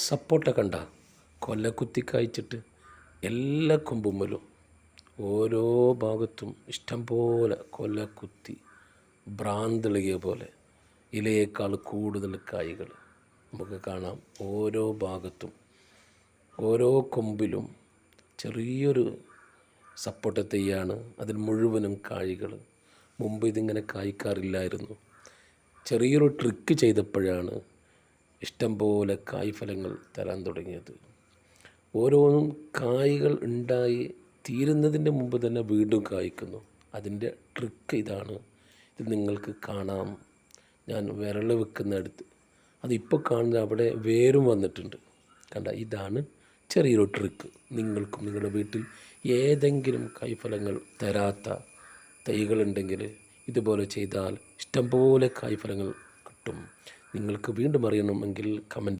സപ്പോട്ട കണ്ട കൊല്ലക്കുത്തി കായ്ച്ചിട്ട് എല്ലാ കൊമ്പുമ്മലും ഓരോ ഭാഗത്തും ഇഷ്ടം പോലെ കൊല്ലക്കുത്തി ഭ്രാന്തിളകിയ പോലെ ഇലയേക്കാൾ കൂടുതൽ കായ്കൾ നമുക്ക് കാണാം. ഓരോ ഭാഗത്തും ഓരോ കൊമ്പിലും ചെറിയൊരു സപ്പോട്ട തൈയാണ്, അതിൽ മുഴുവനും കായ്കൾ. മുമ്പ് ഇതിങ്ങനെ കായ്ക്കാറില്ലായിരുന്നു. ചെറിയൊരു ട്രിക്ക് ചെയ്തപ്പോഴാണ് ഇഷ്ടം പോലെ കായ്ഫലങ്ങൾ തരാൻ തുടങ്ങിയത്. ഓരോന്നും കായ്കൾ ഉണ്ടായി തീരുന്നതിൻ്റെ മുമ്പ് തന്നെ വീണ്ടും കായ്ക്കുന്നു. അതിൻ്റെ ട്രിക്ക് ഇതാണ്. ഇത് നിങ്ങൾക്ക് കാണാം. ഞാൻ വിരൽ വെക്കുന്നിടത്ത് അതിപ്പോൾ കാണുന്ന അവിടെ വേരും വന്നിട്ടുണ്ട്. കണ്ട, ഇതാണ് ചെറിയൊരു ട്രിക്ക്. നിങ്ങൾക്കും നിങ്ങളുടെ വീട്ടിൽ ഏതെങ്കിലും കായ്ഫലങ്ങൾ തരാത്ത തൈകളുണ്ടെങ്കിൽ ഇതുപോലെ ചെയ്താൽ ഇഷ്ടംപോലെ കായ്ഫലങ്ങൾ കിട്ടും. നിങ്ങൾക്ക് വീണ്ടും അറിയണമെങ്കിൽ കമൻറ്റ്